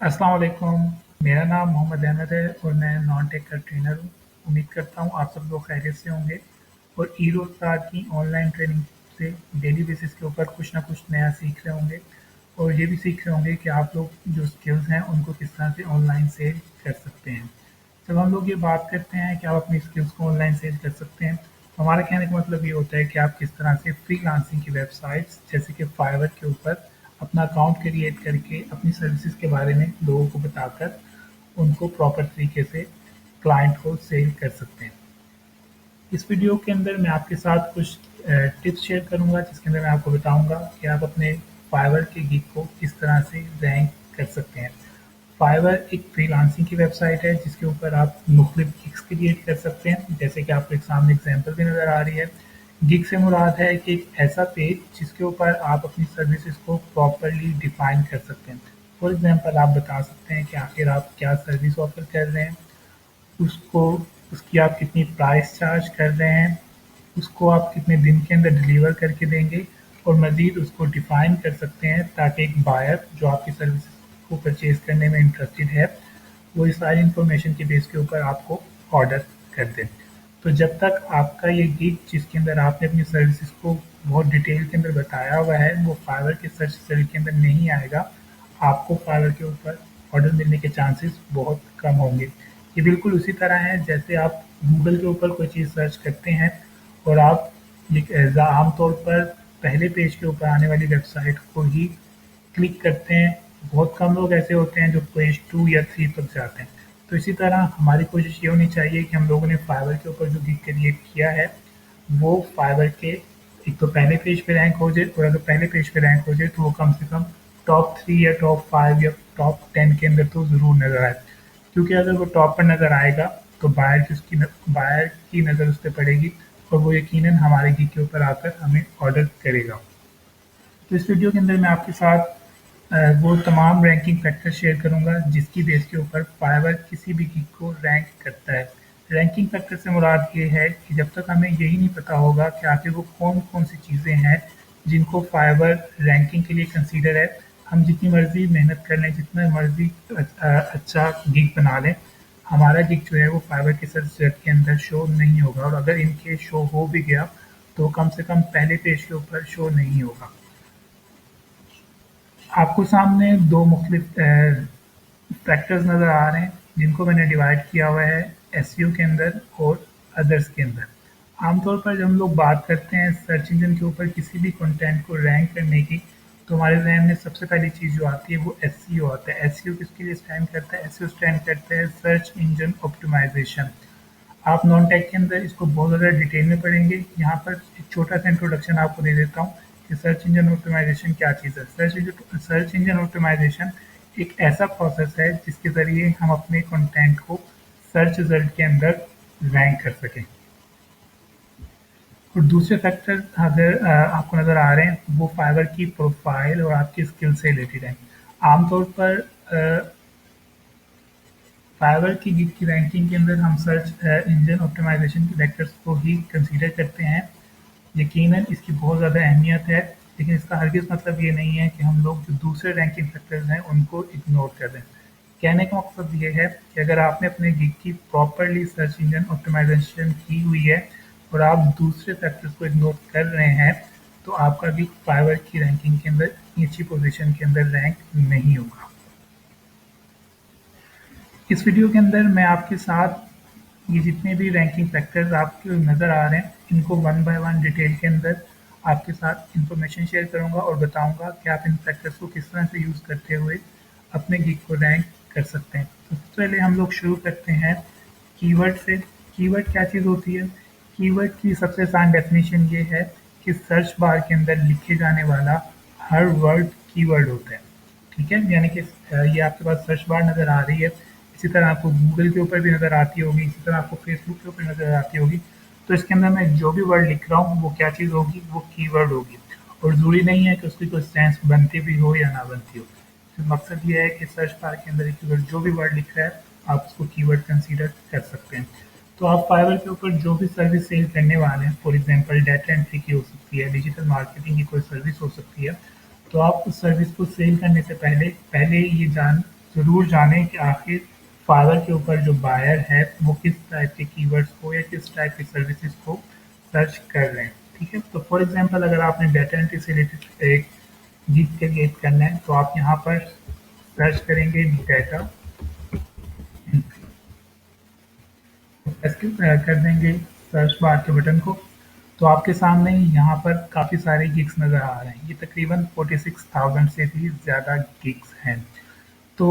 अस्सलाम वालेकुम। मेरा नाम मोहम्मद अहमद है और मैं नॉन टेक का ट्रेनर हूँ। उम्मीद करता हूँ आप सब लोग खैरियत से होंगे और ई-रोज़गार की ऑनलाइन ट्रेनिंग से डेली बेसिस के ऊपर कुछ ना कुछ नया सीख रहे होंगे और ये भी सीख रहे होंगे कि आप लोग जो स्किल्स हैं उनको किस तरह से ऑनलाइन सेल कर सकते हैं। जब हम लोग ये बात करते हैं कि आप अपनी स्किल्स को ऑनलाइन सेल कर सकते हैं, तो हमारा कहने का मतलब ये होता है कि आप किस तरह से फ्रीलांसिंग की वेबसाइट्स जैसे कि फाइवर के ऊपर अपना अकाउंट क्रिएट करके अपनी सर्विसेज के बारे में लोगों को बताकर उनको प्रॉपर तरीके से क्लाइंट को सेल कर सकते हैं। इस वीडियो के अंदर मैं आपके साथ कुछ टिप्स शेयर करूंगा जिसके अंदर मैं आपको बताऊंगा कि आप अपने फाइवर के गिग को किस तरह से रैंक कर सकते हैं। फाइवर एक फ्रीलांसिंग की वेबसाइट है जिसके ऊपर आप मुख्तलिफ गिग्स क्रिएट कर सकते हैं, जैसे कि आपको एक सामने एग्जांपल भी नज़र आ रही है। गिग से मुराद है कि एक ऐसा पेज जिसके ऊपर आप अपनी सर्विसेज को प्रॉपरली डिफाइन कर सकते हैं। फॉर एग्जांपल आप बता सकते हैं कि आखिर आप क्या सर्विस ऑफर कर रहे हैं, उसको उसकी आप कितनी प्राइस चार्ज कर रहे हैं, उसको आप कितने दिन के अंदर डिलीवर करके देंगे और मज़ीद उसको डिफ़ाइन कर सकते हैं ताकि एक बायर जो आपकी सर्विस को परचेज़ करने में इंटरेस्टेड है, वो इस सारी इन्फॉर्मेशन के बेस के ऊपर आपको ऑर्डर कर दें। तो जब तक आपका ये गिग जिसके अंदर आपने अपनी सर्विसेज को बहुत डिटेल के अंदर बताया हुआ है, वो फाइवर के सर्च रिजल्ट के अंदर नहीं आएगा, आपको फाइवर के ऊपर ऑर्डर मिलने के चांसेस बहुत कम होंगे। ये बिल्कुल उसी तरह है जैसे आप गूगल के ऊपर कोई चीज़ सर्च करते हैं और आप ये आम तौर पर पहले पेज के ऊपर आने वाली वेबसाइट को ही क्लिक करते हैं। बहुत कम लोग ऐसे होते हैं जो पेज 2 या 3 तक जाते हैं। तो इसी तरह हमारी कोशिश ये होनी चाहिए कि हम लोगों ने फाइवर के ऊपर जो गिग क्रिएट किया है, वो फाइवर के एक तो पहले पेज पे रैंक हो जाए और अगर पहले पेज पे रैंक हो जाए तो वो कम से कम टॉप 3 या टॉप 5 या टॉप 10 के अंदर तो ज़रूर नज़र आए। क्योंकि अगर वो टॉप पर नज़र आएगा तो बायर की नज़र उस पर पड़ेगी और वो यकीनन हमारे गिग के ऊपर आकर हमें ऑर्डर करेगा। तो इस वीडियो के अंदर मैं आपके साथ वो तमाम रैंकिंग फैक्टर शेयर करूंगा जिसकी बेस के ऊपर फाइवर किसी भी गिग को रैंक करता है। रैंकिंग फैक्टर से मुराद ये है कि जब तक हमें यही नहीं पता होगा कि आखिर वो कौन कौन सी चीज़ें हैं जिनको फाइवर रैंकिंग के लिए कंसीडर है, हम जितनी मर्जी मेहनत कर लें, जितना मर्जी अच्छा गिग बना लें, हमारा गिग जो है वो फाइवर के सर्च रिजल्ट के अंदर शो नहीं होगा और अगर इनके शो हो भी गया तो कम से कम पहले पेज के ऊपर शो नहीं होगा। आपको सामने दो मुख्तलिफ फैक्टर्स नज़र आ रहे हैं जिनको मैंने डिवाइड किया हुआ है एसईओ के अंदर और अदर्स के अंदर। आमतौर पर जब हम लोग बात करते हैं सर्च इंजन के ऊपर किसी भी कंटेंट को रैंक करने की, तो हमारे जहन में सबसे पहली चीज़ जो आती है वो एसईओ आता है। एसईओ किसके लिए स्टैंड करता है? एसईओ स्टैंड करता है सर्च इंजन ऑप्टिमाइजेशन। आप नॉन टेक के अंदर इसको बहुत ज़्यादा डिटेल में पढ़ेंगे। यहाँ पर एक छोटा सा इंट्रोडक्शन आपको दे देता हूँ कि सर्च इंजन ऑप्टिमाइजेशन क्या चीज़ है। सर्च इंजन ऑप्टिमाइजेशन एक ऐसा प्रोसेस है जिसके ज़रिए हम अपने कंटेंट को सर्च रिजल्ट के अंदर रैंक कर सकें। और दूसरे फैक्टर अगर आपको नज़र आ रहे हैं तो वो फाइवर की प्रोफाइल और आपकी स्किल से रिलेटेड है। आमतौर पर फाइवर की गिग की रैंकिंग के अंदर हम सर्च इंजन ऑप्टिमाइजेशन के फैक्टर्स को ही कंसीडर करते हैं। यकीनन इसकी बहुत ज़्यादा अहमियत है, लेकिन इसका हरगिज़ मतलब ये नहीं है कि हम लोग जो दूसरे रैंकिंग फैक्टर्स हैं उनको इग्नोर कर दें। कहने का मकसद ये है कि अगर आपने अपने गिग की प्रॉपरली सर्च इंजन ऑप्टिमाइजेशन की हुई है और आप दूसरे फैक्टर्स को इग्नोर कर रहे हैं, तो आपका गिग फाइवर की रैंकिंग के अंदर इतनी अच्छी पोजीशन के अंदर रैंक नहीं होगा। इस वीडियो के अंदर मैं आपके साथ ये जितने भी रैंकिंग फैक्टर्स आपको नज़र आ रहे हैं, इनको वन बाय वन डिटेल के अंदर आपके साथ इन्फॉर्मेशन शेयर करूंगा और बताऊंगा कि आप इन फैक्टर्स को किस तरह से यूज़ करते हुए अपने गिग को रैंक कर सकते हैं। तो सबसे पहले हम लोग शुरू करते हैं कीवर्ड से। कीवर्ड क्या चीज़ होती है? कीवर्ड की सबसे आसान डेफिनेशन ये है कि सर्च बार के अंदर लिखे जाने वाला हर वर्ड कीवर्ड होता है। ठीक है, यानी कि ये आपके पास सर्च बार नज़र आ रही है, इसी तरह आपको गूगल के ऊपर भी नज़र आती होगी, इसी तरह आपको फेसबुक के ऊपर नज़र आती होगी। तो इसके अंदर मैं जो भी वर्ड लिख रहा हूँ वो क्या चीज़ होगी? वो कीवर्ड होगी। और ज़रूरी नहीं है कि उसकी कोई सेंस बनती भी हो या ना बनती हो। तो मकसद ये है कि सर्च बार के अंदर एक कीवर्ड जो भी वर्ड लिख रहा है आप उसको कीवर्ड कंसीडर कर सकते हैं। तो आप फाइवर के ऊपर जो भी सर्विस सेल करने वाले हैं, फॉर एग्जांपल डाटा एंट्री की हो सकती है, डिजिटल मार्केटिंग की कोई सर्विस हो सकती है, तो आप उस सर्विस को सेल करने से पहले पहले ये जान ज़रूर जानें कि आखिर फाइवर के ऊपर जो बायर है वो किस टाइप के कीवर्ड्स को या किस टाइप की सर्विसेज को सर्च कर रहे हैं। ठीक है, तो फॉर एग्जांपल अगर आपने डाटा एंट्री से रिलेटेड एक गीक क्रिएट करना है तो आप यहाँ पर सर्च करेंगे डाटा, कर देंगे सर्च बार के बटन को, तो आपके सामने यहाँ पर काफ़ी सारे गिग्स नज़र आ रहे हैं। ये तकरीबन 46,000 से भी ज़्यादा गिग्स हैं। तो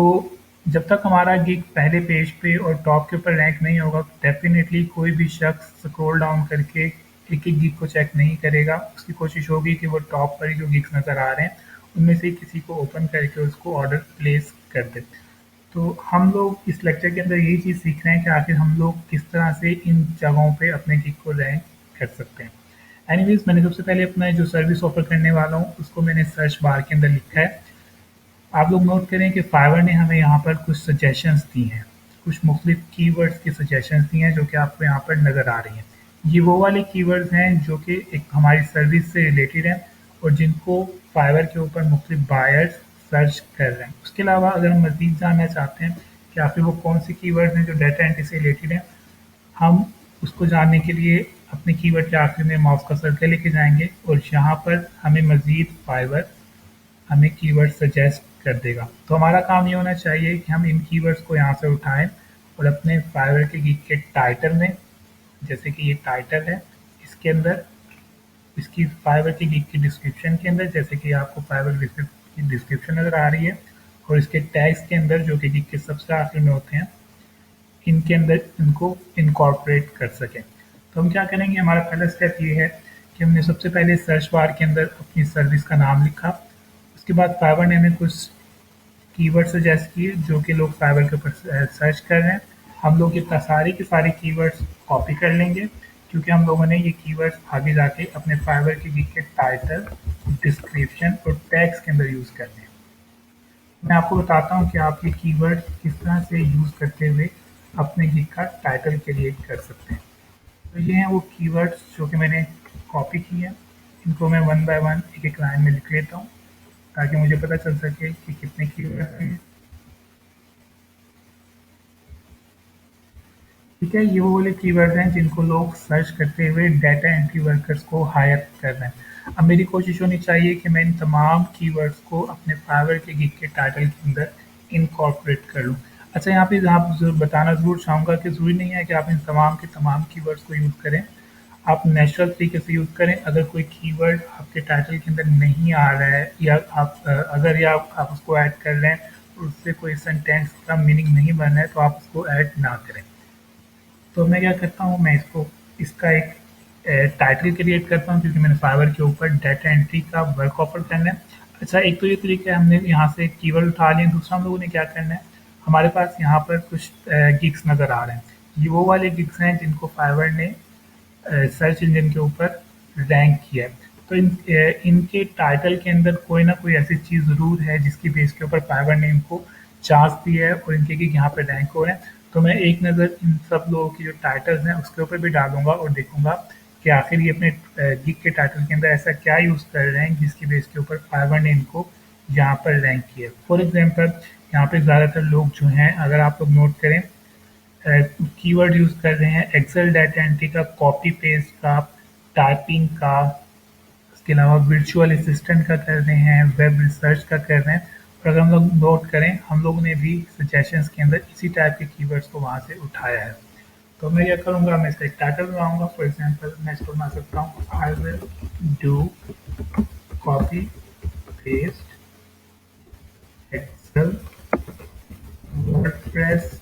जब तक हमारा गिग पहले पेज पे और टॉप के ऊपर रैंक नहीं होगा, डेफिनेटली कोई भी शख्स स्क्रॉल डाउन करके एक एक गिग को चेक नहीं करेगा। उसकी कोशिश होगी कि वो टॉप पर ही जो गिग्स नज़र आ रहे हैं उनमें से किसी को ओपन करके उसको ऑर्डर प्लेस कर दे। तो हम लोग इस लेक्चर के अंदर यही चीज़ सीख रहे हैं कि आखिर हम लोग किस तरह से इन जगहों पे अपने गिग को रैंक कर सकते हैं। एनीवेज़, मैंने सबसे पहले अपना जो सर्विस ऑफ़र करने वाला हूँ उसको मैंने सर्च बार के अंदर लिखा है। आप लोग नोट करें कि फाइवर ने हमें यहाँ पर कुछ सजेशंस दी हैं, कुछ मुख्तलिफ कीवर्ड्स की सजेशंस दी हैं जो कि आपको यहाँ पर नज़र आ रही हैं। ये वो वाले कीवर्ड्स हैं जो कि एक हमारी सर्विस से रिलेटेड हैं और जिनको फाइवर के ऊपर मुख्तलिफ बायर्स सर्च कर रहे हैं। उसके अलावा अगर हम मज़ीद जानना चाहते हैं कि आखिर वो कौन से कीवर्ड्स हैं जो डाटा एंट्री से रिलेटेड हैं, हम उसको जानने के लिए अपने कीवर्ड के आखिर में माउस का सर्कल लेके जाएंगे और यहाँ पर हमें मज़ीद फाइवर हमें कीवर्ड सजेस्ट कर देगा। तो हमारा काम ये होना चाहिए कि हम इन कीवर्ड्स को यहाँ से उठाएं और अपने फाइवर के गीक के टाइटल में, जैसे कि ये टाइटल है, इसके अंदर इसकी फाइवर की गीक की डिस्क्रिप्शन के अंदर, जैसे कि आपको फाइवर की डिस्क्रिप्शन नज़र आ रही है, और इसके टैग्स के अंदर जो कि गीक के सबसे आखिर में होते हैं, इनके अंदर इनको इनकॉर्पोरेट कर सकें। तो हम क्या करेंगे, हमारा पहला स्टेप ये है कि हमने सबसे पहले सर्च बार के अंदर अपनी सर्विस का नाम लिखा। उसके बाद फाइवर ने हमें कुछ कीवर्ड सजेस्ट किए जो कि लोग फाइवर के ऊपर सर्च कर रहे हैं। हम लोग ये सारी के सारे कीवर्ड्स कॉपी कर लेंगे क्योंकि हम लोगों ने ये कीवर्ड्स आगे जाके अपने फाइवर के गिग के टाइटल, डिस्क्रिप्शन और टैग्स के अंदर यूज़ करने हैं। मैं आपको बताता हूँ कि आप ये कीवर्ड किस तरह से यूज़ करते हुए अपने गिग का टाइटल क्रिएट कर सकते हैं। तो ये हैं वो कीवर्ड्स जो कि मैंने कॉपी किए हैं। इनको मैं वन बाय वन एक एक लाइन में लिख लेता हूँ ताकि मुझे पता चल सके कि कितने कीवर्ड्स हैं। ठीक है, ये वो वाले कीवर्ड्स हैं जिनको लोग सर्च करते हुए डाटा एंट्री वर्कर्स को हायर कर रहे हैं। अब मेरी कोशिश होनी चाहिए कि मैं इन तमाम कीवर्ड्स को अपने फाइवर के गिग के टाइटल के अंदर इनकॉर्पोरेट कर लूँ। अच्छा, यहाँ पे आप बताना ज़रूर चाहूँगा कि ज़रूरी नहीं है कि आप इन तमाम के तमाम कीवर्ड्स को यूज़ करें। आप नेचुरल तरीके से यूज़ करें। अगर कोई कीवर्ड आपके टाइटल के अंदर नहीं आ रहा है या आप अगर या आप उसको ऐड कर रहे हैं और उससे कोई सेंटेंस का मीनिंग नहीं बन रहा है तो आप उसको ऐड ना करें। तो मैं क्या करता हूँ, मैं इसको इसका एक टाइटल क्रिएट करता हूँ क्योंकि मैंने फाइवर के ऊपर डाटा एंट्री का वर्क ऑफर करना है। अच्छा, एक तो ये तरीका है, हमने यहाँ से कीवर्ड उठा लिए। दूसरा हम लोगों ने क्या करना है, हमारे पास यहाँ पर कुछ गिग्स नज़र आ रहे हैं। ये वो वाले गिग्स हैं जिनको फाइवर ने सर्च इंजन के ऊपर रैंक किया है। तो इनके टाइटल के अंदर कोई ना कोई ऐसी चीज़ ज़रूर है जिसकी बेस के ऊपर फाइवर ने इनको चांस दिया है और इनके गिग यहाँ पे रैंक हो रहे हैं। तो मैं एक नज़र इन सब लोगों की जो टाइटल्स हैं उसके ऊपर भी डालूंगा और देखूंगा कि आखिर ये अपने गिग के टाइटल के अंदर ऐसा क्या यूज़ कर रहे हैं जिसकी बेस के ऊपर फाइवर ने इनको यहाँ पर रैंक किया। फॉर एग्जाम्पल, यहाँ पे ज़्यादातर लोग जो हैं, अगर आप लोग नोट करें, कीवर्ड यूज़ कर रहे हैं एक्सेल डाटा एंट्री का, कॉपी पेस्ट का, टाइपिंग का, उसके अलावा वर्चुअल असिस्टेंट का कर रहे हैं, वेब रिसर्च का कर रहे हैं। और अगर हम लोग नोट करें, हम लोगों ने भी सजेशंस के अंदर इसी टाइप के कीवर्ड्स को वहाँ से उठाया है। तो मैं क्या करूँगा, मैं इसका एक टाइटल बनाऊँगा। फॉर एग्जांपल, मैं इसको बना सकता हूँ, I will do copy paste Excel WordPress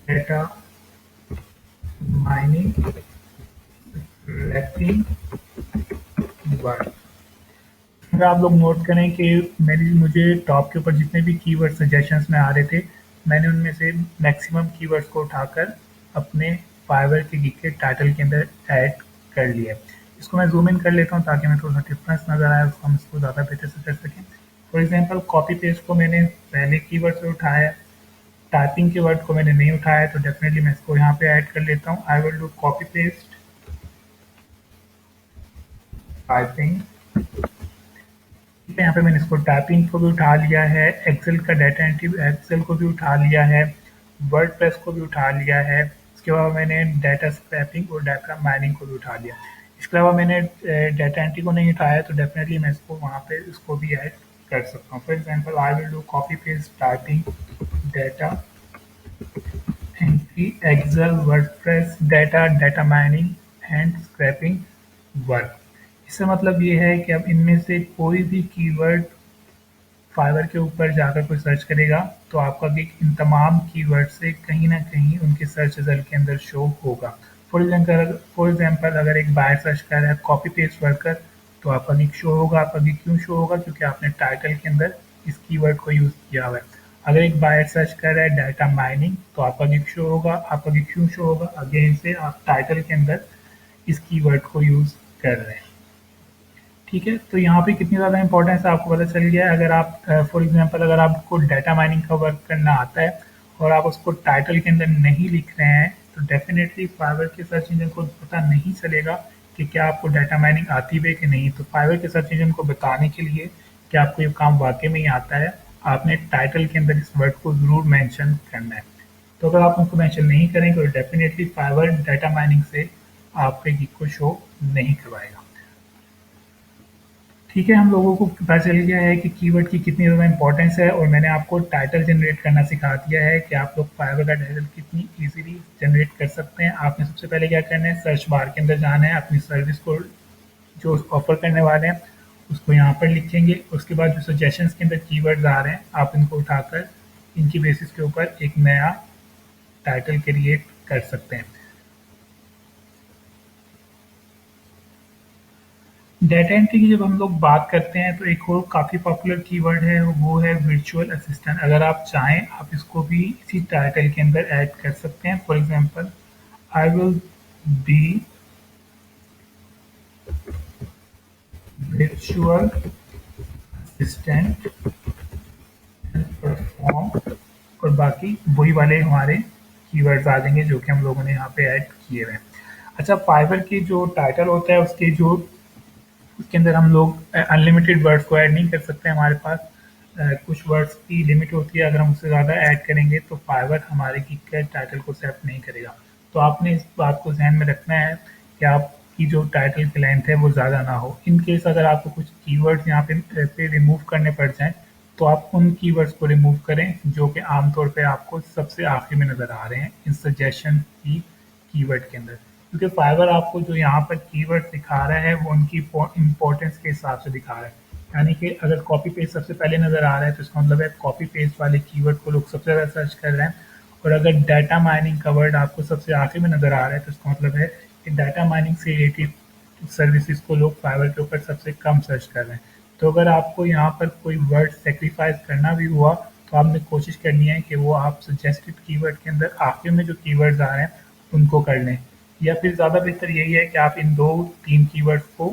data mining wrapping word. अगर आप लोग नोट करें कि मुझे टॉप के ऊपर जितने भी कीवर्ड सजेशंस में आ रहे थे, मैंने उनमें से मैक्सिमम कीवर्ड्स को उठाकर अपने फाइवर के गिग के टाइटल के अंदर ऐड कर लिया है। इसको मैं ज़ूम इन कर लेता हूँ ताकि मैं थोड़ा सा डिफरेंस नज़र आए, उसको हम इसको ज़्यादा बेहतर से कर सकें। फॉर एग्जांपल, कॉपी पेस्ट को मैंने पहले कीवर्ड से उठाया है, टाइपिंग के वर्ड को मैंने नहीं उठाया, तो डेफिनेटली मैं इसको यहाँ पे ऐड कर लेता हूँ। I will do copy paste typing. यहाँ पे मैंने इसको टाइपिंग को भी उठा लिया है, एक्सेल का डाटा एंट्री एक्सेल को भी उठा लिया है, वर्डप्रेस को भी उठा लिया है। इसके अलावा मैंने डाटा स्क्रैपिंग और डाटा माइनिंग को भी उठा लिया। इसके अलावा मैंने डाटा एंट्री को नहीं उठाया, तो डेफिनेटली मैं इसको वहाँ पे इसको भी ऐड कर सकता हूँ। For example I will do copy paste typing data entry Excel WordPress data data mining and scraping work. इसका मतलब ये है कि अब इनमें से कोई भी कीवर्ड फाइवर के ऊपर जाकर कोई सर्च करेगा, तो आपका गिग इन तमाम कीवर्ड से कहीं न कहीं उनके सर्च रिजल्ट के अंदर शो होगा। फॉर एग्जाम्पल अगर एक बायर सर्च कर रहा है कॉपी पेस्ट वर्कर, तो आपका गिग शो होगा। आपका गिग क्यों शो होगा? क्योंकि आपने टाइटल के अंदर इस कीवर्ड को यूज़ किया हुआ है। अगर एक बायर सर्च कर रहा है डाटा माइनिंग, तो आपका गिग शो होगा। आपका गिग क्यों शो होगा? अगेन से आप टाइटल के अंदर इस कीवर्ड को यूज़ कर रहे हैं। ठीक है, तो यहाँ पे कितनी ज़्यादा इंपॉर्टेंस आपको पता चल गया है। अगर आप फॉर एग्जांपल अगर आपको डाटा माइनिंग का वर्क करना आता है और आप उसको टाइटल के अंदर नहीं लिख रहे हैं, तो डेफिनेटली फाइवर के सर्च इंजन को पता नहीं चलेगा कि क्या आपको डाटा माइनिंग आती है कि नहीं। तो फाइवर के सर्च इंजन को बताने के लिए कि आपको ये काम वाकई में ही आता है, आपने टाइटल के अंदर इस वर्ड को ज़रूर मेंशन करना है। तो अगर आप उसको मेंशन नहीं करेंगे, तो डेफिनेटली फाइवर डाटा माइनिंग से आपके गिग को शो नहीं करवाएगा। ठीक है, हम लोगों को पता चल गया है कि कीवर्ड की कितनी ज़्यादा इंपॉर्टेंस है, और मैंने आपको टाइटल जनरेट करना सिखा दिया है कि आप लोग फाइवर का टाइटल कितनी इजीली जनरेट कर सकते हैं। आपने सबसे पहले क्या करना है, सर्च बार के अंदर जाना है, अपनी सर्विस को जो ऑफर करने वाले हैं उसको यहाँ पर लिखेंगे। उसके बाद जो सजेशंस के अंदर कीवर्ड्स आ रहे हैं, आप इनको उठाकर इनकी बेसिस के ऊपर एक नया टाइटल क्रिएट कर सकते हैं। डाटा एंट्री की जब हम लोग बात करते हैं, तो एक और काफ़ी पॉपुलर कीवर्ड है, वो है वर्चुअल असिस्टेंट। अगर आप चाहें, आप इसको भी इसी टाइटल के अंदर ऐड कर सकते हैं। For example, I will be virtual assistant and perform, और बाकी वही वाले हमारे कीवर्ड्स आ जाएंगे जो कि हम लोगों ने यहाँ पे ऐड किए हुए हैं। अच्छा, फाइवर की जो टाइटल होता है उसके जो उसके अंदर हम लोग अनलिमिटेड वर्ड्स को ऐड नहीं कर सकते। हमारे पास कुछ वर्ड्स की लिमिट होती है। अगर हम उससे ज़्यादा ऐड करेंगे, तो फाइवर हमारे गिग के टाइटल को एक्सेप्ट नहीं करेगा। तो आपने इस बात को ध्यान में रखना है कि आपकी जो टाइटल की लेंथ है वो ज़्यादा ना हो। इन केस अगर आपको कुछ कीवर्ड्स यहाँ पे रिमूव करने पड़ जाएँ, तो आप उन कीवर्ड्स को रिमूव करें जो कि आमतौर पे आपको सबसे आखिर में नज़र आ रहे हैं इन सजेशन की कीवर्ड के अंदर। क्योंकि फाइवर आपको जो यहाँ पर कीवर्ड दिखा रहा है वो उनकी इम्पोर्टेंस के हिसाब से दिखा रहा है। यानी कि अगर कॉपी पेस्ट सबसे पहले नज़र आ रहा है, तो इसका मतलब है कॉपी पेस्ट वाले कीवर्ड को लोग सबसे ज़्यादा सर्च कर रहे हैं। और अगर डाटा माइनिंग का वर्ड आपको सबसे आखिर में नज़र आ रहा है, तो इसका मतलब है कि डाटा माइनिंग से रिलेटेड सर्विसेज को लोग फाइवर के ऊपर सबसे कम सर्च कर रहे हैं। तो अगर आपको यहाँ पर कोई वर्ड सेक्रीफाइस करना भी हुआ, तो आपने कोशिश करनी है कि वो आप सजेस्टेड कीवर्ड के अंदर आखिर में जो कीवर्ड्स आ रहे हैं उनको कर लें, या फिर ज़्यादा बेहतर यही है कि आप इन 2-3 कीवर्ड्स को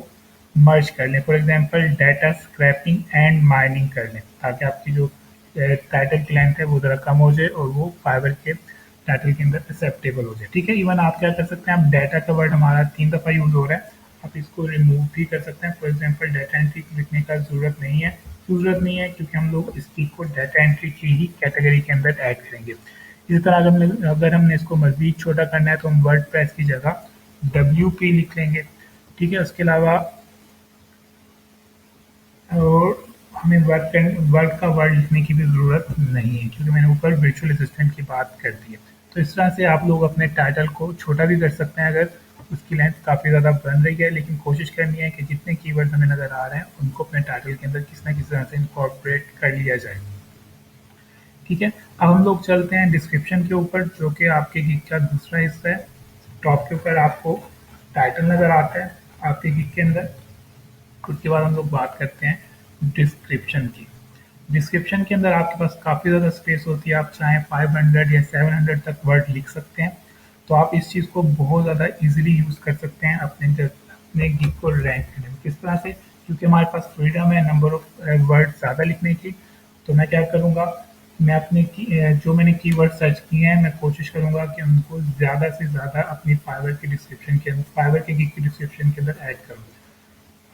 मर्ज कर लें। For example, data scraping and mining कर लें, ताकि आपकी जो टाइटल की लेंथ है वो ज़रा कम हो जाए और वो फाइवर के टाइटल के अंदर एक्सेप्टेबल हो जाए। ठीक है, इवन आप क्या कर सकते हैं, आप डाटा का वर्ड हमारा 3 दफ़ा यूज़ हो रहा है, आप इसको रिमूव भी कर सकते हैं। फॉर एग्जांपल, डाटा एंट्री लिखने का ज़रूरत नहीं है। क्यों ज़रूरत नहीं है? क्योंकि हम लोग इस गिग को डाटा एंट्री की ही कैटेगरी के अंदर ऐड करेंगे। इसी तरह अगर हमने इसको मज़ीद छोटा करना है, तो हम वर्डप्रेस की जगह WP लिख लेंगे। ठीक है, उसके अलावा और हमें वर्ड का वर्ड लिखने की भी ज़रूरत नहीं है, क्योंकि मैंने ऊपर वर्चुअल असिस्टेंट की बात कर दी है। तो इस तरह से आप लोग अपने टाइटल को छोटा भी कर सकते हैं अगर उसकी लेंथ काफ़ी ज़्यादा बन रही है, लेकिन कोशिश करनी है कि जितने कीवर्ड्स हमें नज़र आ रहे हैं उनको अपने टाइटल के अंदर किसी न किसी तरह से इनकॉर्पोरेट कर लिया जाए। ठीक है, अब हम लोग चलते हैं डिस्क्रिप्शन के ऊपर, जो कि आपके गिग का दूसरा हिस्सा है। टॉप के ऊपर आपको टाइटल नज़र आता है आपके गिग के अंदर। उसके बाद हम लोग बात करते हैं डिस्क्रिप्शन की। डिस्क्रिप्शन के अंदर आपके पास काफ़ी ज़्यादा स्पेस होती है, आप चाहें 500 या 700 तक वर्ड लिख सकते हैं। तो आप इस चीज़ को बहुत ज़्यादा ईजिली यूज़ कर सकते हैं अपने गिग को रैंक करने में। किस तरह से? क्योंकि हमारे पास फ्रीडम है नंबर ऑफ वर्ड ज़्यादा लिखने की। तो मैं क्या करूँगा, मैं जो मैंने कीवर्ड सर्च किए हैं, मैं कोशिश करूँगा कि उनको ज़्यादा से ज़्यादा अपनी फाइवर की गिग की डिस्क्रिप्शन के अंदर ऐड करूँ।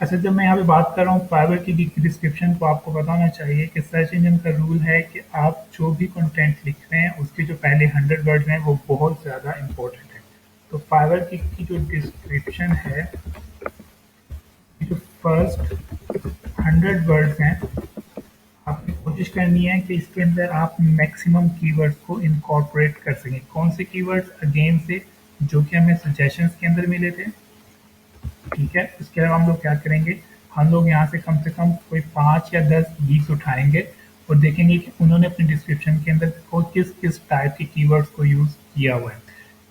अच्छा, जब मैं यहाँ पे बात कर रहा हूँ फाइवर की डिस्क्रिप्शन, तो आपको पता होना चाहिए कि सर्च इंजन का रूल है कि आप जो भी कंटेंट लिख रहे हैं उसके जो पहले 100 वर्ड हैं वो बहुत ज़्यादा इंपॉर्टेंट है। तो फाइवर की जो डिस्क्रिप्शन है, जो फर्स्ट 100 वर्ड्स हैं, आपने कोशिश करनी है कि इसके अंदर आप मैक्सिमम कीवर्ड्स को इनकॉर्पोरेट कर सकें। कौन से कीवर्ड्स? अगेन से जो कि हमें सजेशंस के अंदर मिले थे, ठीक है। इसके अलावा हम लोग क्या करेंगे, हम लोग यहाँ से कम कोई 5 या 10 गिग्स उठाएँगे और देखेंगे कि उन्होंने अपने डिस्क्रिप्शन के अंदर को किस-किस टाइप के कीवर्ड्स को यूज़ किया हुआ है।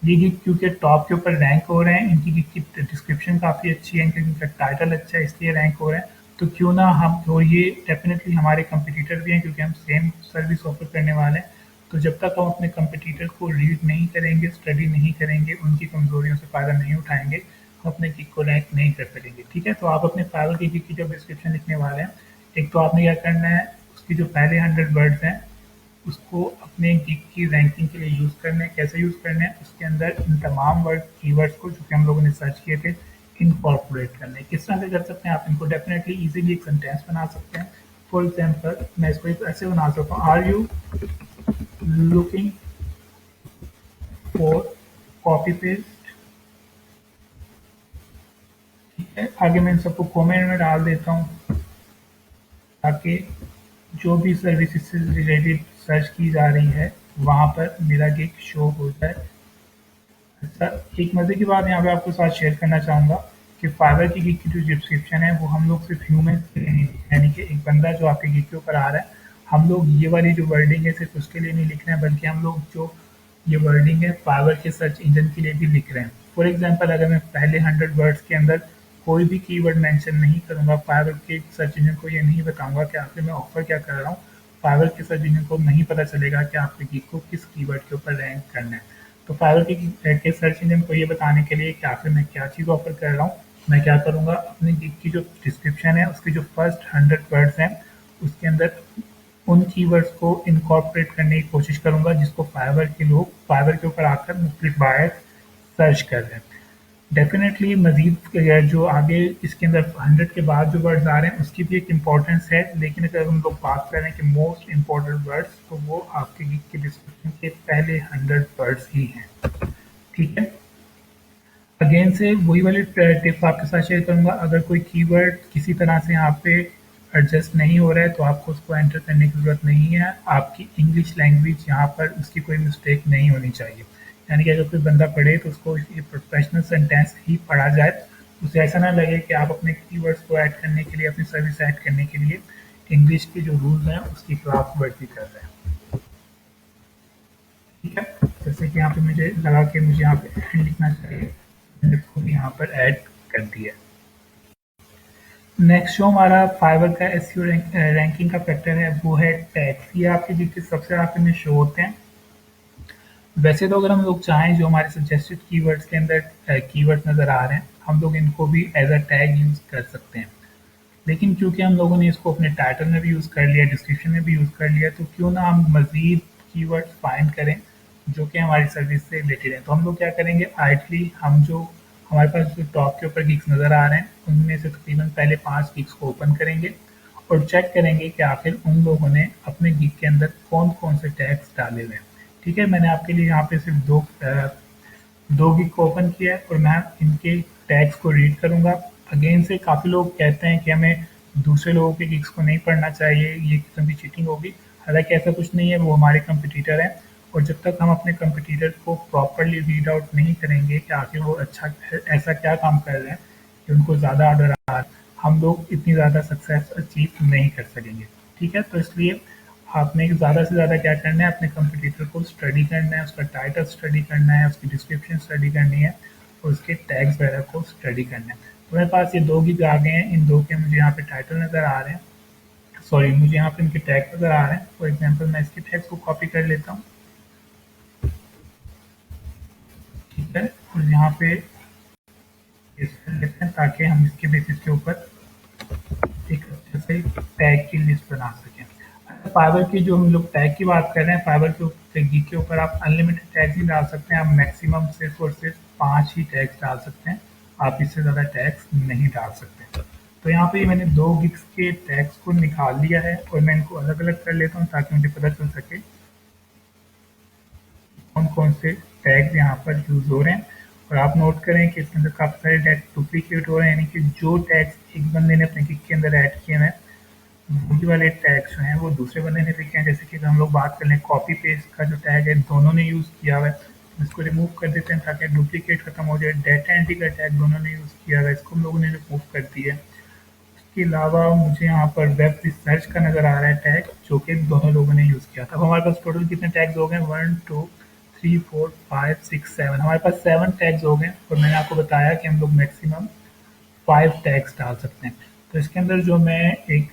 ये गिग क्योंकि टॉप के ऊपर रैंक हो रहे हैं, इनकी गिग की डिस्क्रिप्शन काफ़ी अच्छी है, इनका टाइटल अच्छा है इसलिए रैंक हो रहे हैं। तो क्यों ना हम, और ये डेफ़िनेटली हमारे कॉम्पिटिटर भी हैं क्योंकि हम सेम सर्विस ऑफ़र करने वाले हैं। तो जब तक हम अपने कॉम्पिटिटर को रीड नहीं करेंगे, स्टडी नहीं करेंगे, उनकी कमज़ोरियों से फ़ायदा नहीं उठाएँगे, हम अपने गिग को रैंक नहीं कर सकेंगे, ठीक है। तो आप अपने फाइवर की गिग की जब डिस्क्रिप्शन लिखने वाले हैं, एक तो आपने क्या करना है, उसकी जो पहले 100 वर्ड्स हैं उसको अपने गिग की रैंकिंग के लिए यूज़ करना है। कैसे यूज़ करना है? उसके अंदर इन तमाम कीवर्ड्स को जो कि हम लोगों ने सर्च किए थे, इनकॉर्पोरेट करना है। किस तरह से कर सकते हैं? आप इनको डेफिनेटली इजीली एक सेंटेंस बना सकते हैं। फॉर एग्जांपल मैं इसको ऐसे बना सकता हूँ, are you looking for copy paste, ठीक है। आगे मैं इन सबको कमेंट में डाल देता हूँ ताकि जो भी सर्विसेज से रिलेटेड सर्च की जा रही है वहाँ पर मेरा गिग शो हो जाए। अच्छा, एक मज़े की बात यहाँ पे आपके साथ शेयर करना चाहूँगा कि फाइवर की गिग की जो डिस्क्रिप्शन है वो हम लोग सिर्फ ह्यूमन के लिए नहीं, यानी कि एक बंदा जो आपके गिग के ऊपर आ रहा है, हम लोग ये वाली जो वर्डिंग है सिर्फ उसके लिए नहीं लिख रहे हैं, बल्कि हम लोग जो ये वर्डिंग है फाइवर के सर्च इंजन के लिए भी लिख रहे हैं। फॉर एग्जाम्पल, अगर मैं पहले 100 वर्ड्स के अंदर कोई भी कीवर्ड मेंशन नहीं करूँगा, फाइवर के सर्च इंजन को ये नहीं बताऊँगा कि आखिर मैं ऑफर क्या कर रहा हूँ, फाइवर के सर्च इंजन को नहीं पता चलेगा कि आपके गिग को किस कीवर्ड के ऊपर रैंक करना है। तो फाइवर के सर्च इंजन को ये बताने के लिए कि आखिर मैं क्या चीज़ ऑफर कर रहा हूँ, मैं क्या करूँगा, अपनी गिग की जो डिस्क्रिप्शन है उसके जो फर्स्ट 100 वर्ड्स हैं उसके अंदर उन कीवर्ड्स को इनकॉर्पोरेट करने की कोशिश करूँगा जिसको फाइवर के लोग फाइवर के ऊपर आकर मुख्तलिफ बायर्स सर्च कर रहे हैं। डेफ़िनेटली मज़ीद जो आगे इसके अंदर 100 के बाद जो वर्ड्स आ रहे हैं उसकी भी एक इम्पोर्टेंस है, लेकिन अगर हम लोग बात करें कि मोस्ट इम्पोर्टेंट वर्ड्स, तो वो आपके गिग के डिस्क्रिप्शन के पहले 100 वर्ड्स ही हैं, ठीक है। अगेन से वही वाली टिप्स आपके साथ शेयर करूँगा, अगर कोई कीवर्ड किसी तरह से यहाँ पे एडजस्ट नहीं हो रहा है तो आपको उसको एंटर करने की ज़रूरत नहीं है। आपकी इंग्लिश लैंग्वेज यहाँ पर उसकी कोई मिस्टेक नहीं होनी चाहिए। यानी कि अगर कोई बंदा पढ़े तो उसको ये प्रोफेशनल सेंटेंस ही पढ़ा जाए, उसे ऐसा ना लगे कि आप अपने कीवर्ड्स को ऐड करने के लिए, अपनी सर्विस ऐड करने के लिए इंग्लिश के जो रूल्स हैं उसकी खिलाफ वर्जी कर रहे हैं, ठीक है। जैसे कि यहाँ पे मुझे लगा कि मुझे यहाँ पे एंड लिखना चाहिए, मैंने खुद यहाँ पर ऐड कर दिया। नेक्स्ट जो हमारा फाइवर का एसईओ रैंकिंग का फैक्टर है वो है टैग्स। ये आपके जितने सबसे आखिर में शो होते हैं। वैसे तो अगर हम लोग चाहें, जो हमारे सजेस्टेड कीवर्ड्स के अंदर कीवर्ड्स नज़र आ रहे हैं, हम लोग इनको भी एज अ टैग यूज़ कर सकते हैं। लेकिन क्योंकि हम लोगों ने इसको अपने टाइटल में भी यूज़ कर लिया, डिस्क्रिप्शन में भी यूज़ कर लिया, तो क्यों ना हम मज़ीद कीवर्ड्स फाइंड करें जो कि हमारी सर्विस से रिलेटेड है। तो हम लोग क्या करेंगे, आइडली हम जो हमारे पास जो टॉप के ऊपर गिग्स नज़र आ रहे हैं उनमें से तकरीबन पहले 5 गिग्स को ओपन करेंगे और चेक करेंगे कि आखिर उन लोगों ने अपने गिग के अंदर कौन-कौन से टैग्स डाले हुए हैं। ठीक है, मैंने आपके लिए यहाँ पे सिर्फ 2 गिग को ओपन किया है और मैं इनके टैग्स को रीड करूँगा। अगेन से काफ़ी लोग कहते हैं कि हमें दूसरे लोगों के गिग्स को नहीं पढ़ना चाहिए, ये किस्म की चीटिंग होगी। हालाँकि ऐसा कुछ नहीं है, वो हमारे कॉम्पिटिटर हैं और जब तक हम अपने कॉम्पिटिटर को प्रॉपर्ली रीड आउट नहीं करेंगे कि आखिर वो अच्छा ऐसा क्या काम कर रहे हैं कि उनको ज़्यादा ऑर्डर आ रहा है, हम लोग इतनी ज़्यादा सक्सेस अचीव नहीं कर सकेंगे। ठीक है, तो इसलिए आपने ज़्यादा से ज़्यादा क्या करना है, अपने कंपटीटर को स्टडी करना है, उसका टाइटल स्टडी करना है, उसकी डिस्क्रिप्शन स्टडी करनी है और उसके टैग्स वगैरह को स्टडी करना है। तो मेरे पास ये 2 गिग आ गए हैं, इन 2 के मुझे यहाँ पे टाइटल नज़र आ रहे हैं, सॉरी मुझे यहाँ पे इनके टैग नज़र आ रहे हैं। फॉर एग्जांपल मैं इसके टैग्स को कॉपी कर लेता हूँ, ठीक है, और यहाँ पे पेस्ट कर लेते हैं ताकि हम इसके बेसिस के ऊपर एक अच्छे से टैग की लिस्ट बना सकें। फाइवर की जो हम लोग टैग की बात कर रहे हैं, फाइवर के गिग के ऊपर आप अनलिमिटेड टैग्स ही डाल सकते हैं। आप मैक्सिमम सिर्फ और सिर्फ 5 ही टैग्स डाल सकते हैं, आप इससे ज़्यादा टैग्स नहीं डाल सकते। तो यहाँ पे मैंने 2 गिग्स के टैग्स को निकाल लिया है और मैं इनको अलग-अलग कर लेता हूँ ताकि मुझे पता चल सके कौन-कौन से टैग्स यहाँ पर यूज़ हो रहे हैं। और आप नोट करें कि इसके अंदर काफ़ी सारे टैग डुप्लीकेट हो रहे हैं, यानी कि जो टैग्स एक बंदे ने अपने गिग के अंदर ऐड किए हैं, वही वाले टैग्स जो हैं वो दूसरे बंदे ने लिखे हैं। जैसे कि अगर हम लोग बात कर लें कॉपी पेस्ट का जो टैग है दोनों ने यूज़ किया हुआ है, तो इसको रिमूव कर देते हैं ताकि डुप्लीकेट खत्म हो जाए। डेटा एंट्री का टैग दोनों ने यूज़ किया हुआ है, इसको हम लोगों ने रिमूव कर दिया है। इसके अलावा मुझे यहाँ पर वेब रिसर्च का नज़र आ रहा है टैग, जो कि दोनों लोगों ने यूज़ किया था। अब हमारे पास टोटल कितने टैग्स हो गए? 1 2 3 4 5 6 7, हमारे पास 7 टैग्स हो गए और मैंने आपको बताया कि हम लोग मैक्सिमम 5 टैग्स डाल सकते हैं। तो इसके अंदर जो मैं एक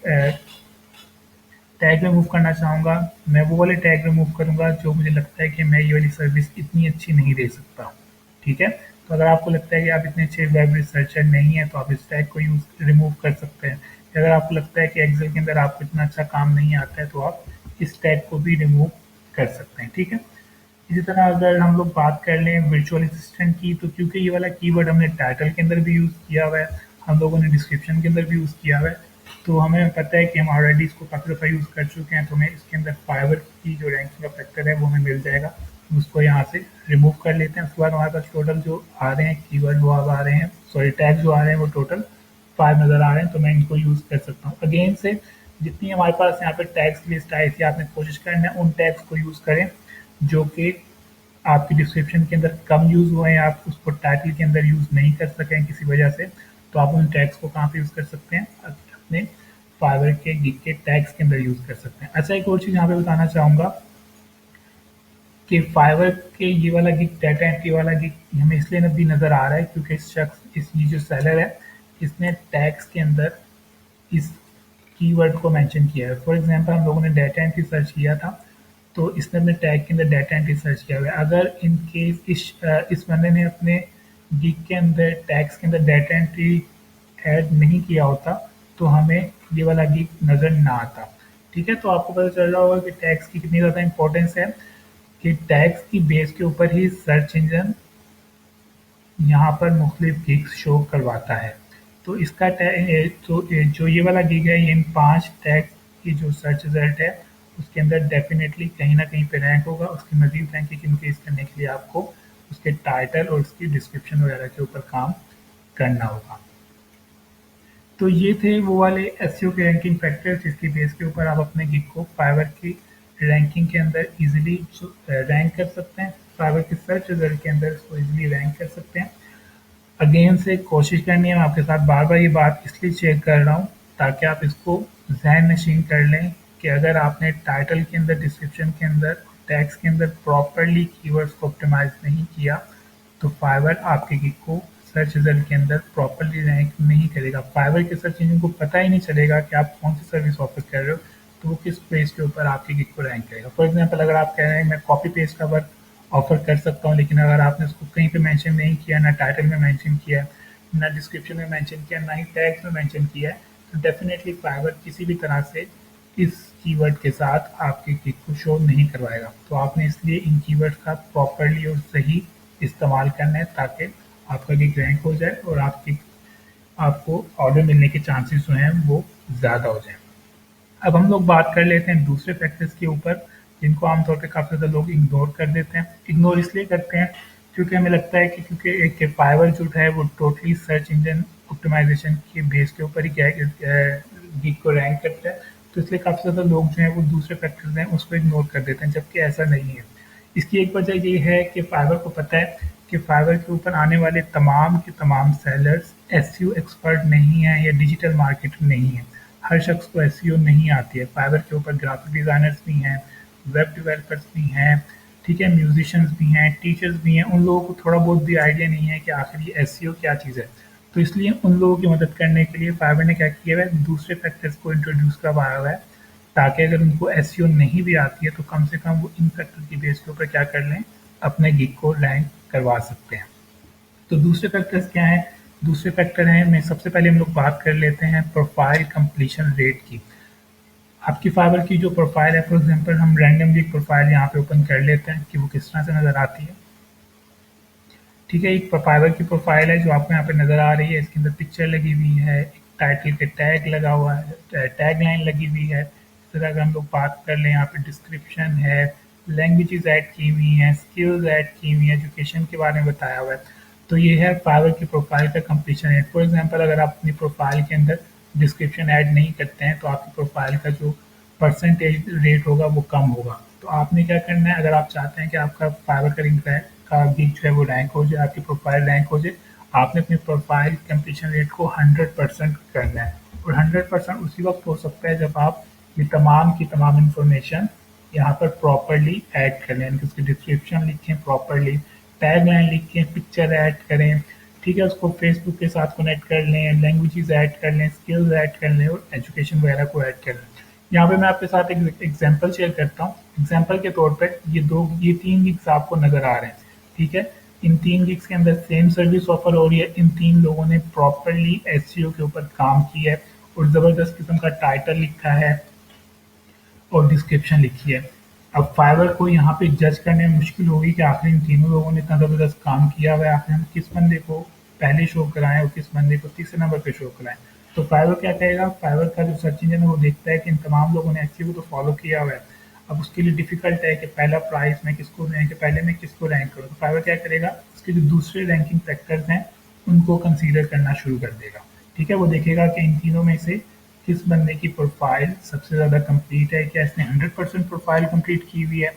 टैग रिमूव करना चाहूँगा, मैं वो वाले टैग रिमूव करूँगा जो मुझे लगता है कि मैं ये वाली सर्विस इतनी अच्छी नहीं दे सकता। ठीक है? तो अगर आपको लगता है कि आप इतने अच्छे वेब रिसर्चर नहीं हैं, तो आप इस टैग को यूज़ रिमूव कर सकते हैं। अगर आपको लगता है कि एक्सेल के अंदर आपको इतना अच्छा काम नहीं आता है, तो आप इस टैग को भी रिमूव कर सकते हैं। ठीक है? इसी तरह अगर हम लोग बात कर लें वर्चुअल असिस्टेंट की, तो क्योंकि ये वाला कीवर्ड हमने टाइटल के अंदर भी यूज़ किया हुआ है, हम लोगों ने डिस्क्रिप्शन के अंदर भी यूज़ किया हुआ है, तो हमें पता है कि हम ऑलरेडी इसको काफ़ी दफ़ा यूज़ कर चुके हैं, तो हमें इसके अंदर फाइवर की जो रैंकिंग का फैक्टर है वो हमें मिल जाएगा। उसको यहाँ से रिमूव कर लेते हैं। उसके बाद हमारे पास टोटल जो आ रहे हैं कीवर्ड वो अब आ रहे हैं, सॉरी टैग जो आ रहे हैं वो टोटल 5 नज़र आ रहे हैं, तो मैं इनको यूज़ कर सकता हूँ। अगेन से जितनी हमारे पास यहाँ पे टैग्स की लिस्ट आई थी, आपने कोशिश करना है उन टैग्स को यूज़ करें जो कि आपकी डिस्क्रिप्शन के अंदर कम यूज़ हुए हैं, आप उसको टाइटल के अंदर यूज़ नहीं कर सकें किसी वजह से, तो आप उन टैग्स को कहाँ पे यूज़ कर सकते हैं? अपने फाइवर के गिग के टैग्स के अंदर यूज़ कर सकते हैं। अच्छा, एक और चीज़ यहाँ पे बताना चाहूँगा कि फाइवर के ये वाला गिग, डाटा एंट्री वाला गिग हमें इसलिए भी नज़र आ रहा है क्योंकि इस शख्स, इस ये जो सेलर है, इसने टैग्स के अंदर इस कीवर्ड को मेंशन किया है। फॉर एग्जांपल हम लोगों ने डाटा एंट्री सर्च किया था, तो इसने अपने टैग के अंदर डाटा एंट्री सर्च किया हुआ है। अगर इन केस इस बंदे ने अपने गिग के अंदर टैग्स के अंदर डाटा एंट्री ऐड नहीं किया होता, तो हमें ये वाला गिग नज़र ना आता। ठीक है? तो आपको पता चल रहा होगा कि टैग्स की कितनी ज़्यादा इंपॉर्टेंस है, कि टैग्स की बेस के ऊपर ही सर्च इंजन यहाँ पर मुख्तलिफ गिग्स शो करवाता है। तो इसका जो ये वाला गिग है, ये इन 5 टैग की जो सर्च रिजल्ट है उसके अंदर डेफिनेटली कहीं ना कहीं पे रैंक होगा। उसकी मजीद रैंकिंग इंक्रीज करने के लिए आपको उसके टाइटल और उसकी डिस्क्रिप्शन वगैरह के ऊपर काम करना होगा। तो ये थे वो वाले एसईओ के रैंकिंग फैक्टर्स जिसकी बेस के ऊपर आप अपने गिग को फाइवर की रैंकिंग के अंदर इजीली रैंक कर सकते हैं। फाइवर के सर्च रिजल्ट के अंदर इसको इजीली रैंक कर सकते हैं। अगेन से कोशिश करनी है, मैं आपके साथ बार-बार ये बात इसलिए शेयर कर रहा हूँ ताकि आप इसको ज़हन नशीन कर लें कि अगर आपने टाइटल के अंदर, डिस्क्रिप्शन के अंदर, टैग्स के अंदर प्रॉपर्ली कीवर्ड्स को ऑप्टिमाइज़ नहीं किया, तो फाइवर आपके गिग को सर्च रिजल्ट के अंदर प्रॉपर्ली रैंक नहीं करेगा। फाइवर के सर्च इंजन को पता ही नहीं चलेगा कि आप कौन सी सर्विस ऑफर कर रहे हो, तो वो किस पेज के ऊपर आपके गिग को रैंक करेगा। फॉर एग्जांपल अगर आप कह रहे हैं मैं कॉपी पेस्ट का वर्क ऑफर कर सकता हूँ, लेकिन अगर आपने उसको कहीं पे मेंशन नहीं किया, ना टाइटल में मेंशन किया है, ना डिस्क्रिप्शन में मेंशन किया, ना ही टैग्स में मेंशन किया है, तो डेफिनेटली फाइवर किसी भी तरह से इस कीवर्ड के साथ आपके गिग को शो नहीं करवाएगा। तो आपने इसलिए इन कीवर्ड्स का प्रॉपर्ली और सही इस्तेमाल करना है ताकि आपका गिग रैंक हो जाए और आपकी आपको ऑर्डर मिलने के चांसेस जो हैं वो ज़्यादा हो जाएँ। अब हम लोग बात कर लेते हैं दूसरे फैक्टर्स के ऊपर जिनको आमतौर पे काफ़ी ज़्यादा लोग इग्नोर कर देते हैं। इग्नोर इसलिए करते हैं क्योंकि हमें लगता है कि क्योंकि एक फाइवर जो है वो टोटली सर्च इंजन ऑप्टिमाइज़ेशन के बेस के ऊपर ही क्या गिग को रैंक करता है, तो इसलिए काफ़ी ज़्यादा लोग जो हैं वो दूसरे फैक्टर्स हैं उसको इग्नोर कर देते हैं, जबकि ऐसा नहीं है। इसकी एक वजह ये है कि फाइवर को पता है कि फाइवर के ऊपर आने वाले तमाम के तमाम सेलर्स एसईओ एक्सपर्ट नहीं हैं या डिजिटल मार्केटर नहीं हैं। हर शख्स को एसईओ नहीं आती है। फाइवर के ऊपर ग्राफिक डिज़ाइनर्स भी हैं, वेब डेवलपर्स भी हैं, ठीक है, म्यूजिशियंस भी हैं, टीचर्स भी हैं। उन लोगों को थोड़ा बहुत भी आइडिया नहीं है कि आखिर ये एसईओ क्या चीज़ है। तो इसलिए उन लोगों की मदद करने के लिए फाइवर ने क्या किया हुआ है, दूसरे फैक्टर्स को इंट्रोड्यूस करवाया हुआ है ताकि अगर उनको एसईओ नहीं भी आती है तो कम से कम वो इन फैक्टर की बेस के ऊपर क्या कर लें, अपने गिग को रैंक करवा सकते हैं। तो दूसरे फैक्टर्स क्या हैं? दूसरे फैक्टर हैं, मैं सबसे पहले हम लोग बात कर लेते हैं प्रोफाइल कंप्लीशन रेट की। आपकी फाइवर की जो प्रोफाइल है, फॉर एग्जांपल हम रैंडमली एक प्रोफाइल यहाँ पे ओपन कर लेते हैं कि वो किस तरह से नज़र आती है। ठीक है, एक फाइवर की प्रोफाइल है जो आपको यहाँ पे नज़र आ रही है। इसके अंदर पिक्चर लगी हुई है, एक टाइटल के टैग लगा हुआ है, टैग लाइन लगी हुई है। इस तरह अगर हम लोग बात कर लें, यहाँ पे डिस्क्रिप्शन है, लैंग्वेजेस ऐड की हुई हैं, स्किल्स ऐड की हुई हैं, एजुकेशन के बारे में बताया हुआ है। तो ये है फाइवर की प्रोफाइल का कंप्लीशन रेट। फॉर एग्जांपल अगर आप अपनी प्रोफाइल के अंदर डिस्क्रिप्शन ऐड नहीं करते हैं तो आपकी प्रोफाइल का जो परसेंटेज रेट होगा वो कम होगा। तो आपने क्या करना है, अगर आप चाहते हैं कि आपका फाइवर का लिंक का गिग जो है वो रैंक हो जाए, आपकी प्रोफाइल रैंक हो जाए, आपने अपनी प्रोफाइल कंप्लीशन रेट को 100% करना है। और 100% उसी वक्त हो सकता है जब आप ये तमाम की तमाम इंफॉर्मेशन यहाँ पर प्रॉपरली ऐड कर लें, यानी कि उसकी डिस्क्रिप्शन लिखें प्रॉपरली, टैग लाइन लिखें, पिक्चर ऐड करें, ठीक है, उसको फेसबुक के साथ कनेक्ट कर लें, लैंग्वेजेस ऐड कर लें, स्किल्स ऐड कर लें और एजुकेशन वगैरह को ऐड कर लें। यहाँ पे मैं आपके साथ एक एग्जांपल शेयर करता हूँ। एग्जांपल के तौर पे ये 3 गिग्स आपको नज़र आ रहे हैं, ठीक है? इन 3 गिग्स के अंदर सेम सर्विस ऑफर हो रही है। इन 3 लोगों ने प्रॉपरली एसईओ के ऊपर काम किया है और ज़बरदस्त किस्म का टाइटल लिखा है और डिस्क्रिप्शन लिखी है। अब फाइवर को यहाँ पे जज करने में मुश्किल होगी कि आखिर इन तीनों लोगों ने इतना ज़बरदस्त काम किया हुआ है, आखिर हम किस बंदे को पहले शो कराएं और किस बंदे को तीसरे नंबर पे शो कराएं। तो फाइवर क्या कहेगा, फाइवर का जो सर्च इंजन है वो देखता है कि इन तमाम लोगों ने एसईओ को तो फॉलो किया हुआ है। अब उसके लिए डिफिकल्ट है कि पहला प्राइस मैं किसको रैंक, पहले मैं किसको रैंक करूँ। तो फाइवर क्या करेगा, उसके जो दूसरे रैंकिंग फैक्टर्स हैं उनको कंसीडर करना शुरू कर देगा। ठीक है, वो देखेगा कि इन तीनों में से किस बंदे की प्रोफाइल सबसे ज़्यादा कंप्लीट है, क्या इसने 100% प्रोफाइल कंप्लीट की हुई है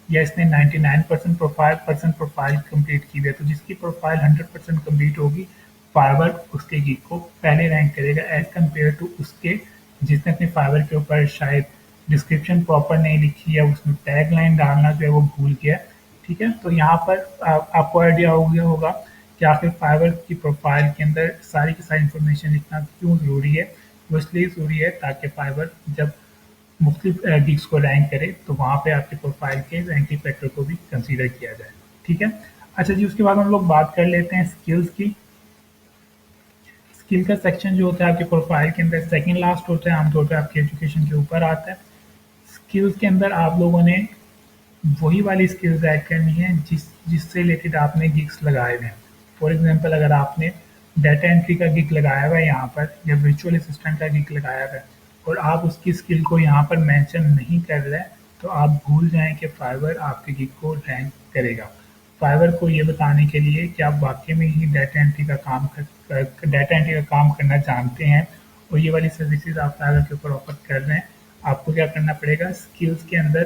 या इसने 99% प्रोफाइल कंप्लीट की हुई है। तो जिसकी प्रोफाइल 100% कंप्लीट होगी, फाइवर उसके गिग को पहले रैंक करेगा एज कम्पेयर टू उसके जिसने अपने फाइवर के ऊपर शायद डिस्क्रिप्शन प्रॉपर नहीं लिखी है, उसमें टैग लाइन डालना जो है वो भूल गया। ठीक है, तो यहाँ पर आपको आइडिया हो गया होगा कि आखिर फाइवर की प्रोफाइल के अंदर सारी की सारी इंफॉर्मेशन लिखना क्यों ज़रूरी है। वो इसलिए ज़रूरी है ताकि फाइवर जब मुख्तलिफ गिग्स को रैंक करे तो वहाँ पे आपकी प्रोफाइल के रैंकिंग फैक्टर को भी कंसीडर किया जाए। ठीक है, अच्छा जी, उसके बाद हम लोग बात कर लेते हैं स्किल्स की। स्किल का सेक्शन जो होता है आपकी प्रोफाइल के अंदर सेकंड लास्ट होता है, आमतौर पे आपके एजुकेशन के ऊपर आता है। स्किल्स के अंदर आप लोगों ने वही वाली स्किल्स ऐड करनी है जिससे रिलेटेड आपने गिग्स लगाए हुए हैं। फॉर एग्जांपल अगर आपने डाटा एंट्री का गिग लगाया हुआ है यहाँ पर, या वर्चुअल असिस्टेंट का गिग लगाया हुआ है और आप उसकी स्किल को यहाँ पर मेंशन नहीं कर रहे हैं, तो आप भूल जाएं कि फाइवर आपके गिग को रैंक करेगा। फाइवर को ये बताने के लिए कि आप वाकई में ही डाटा एंट्री का काम करना जानते हैं और ये वाली सर्विसेज आप फाइवर के ऊपर ऑफर कर रहे हैं, आपको क्या करना पड़ेगा, स्किल्स के अंदर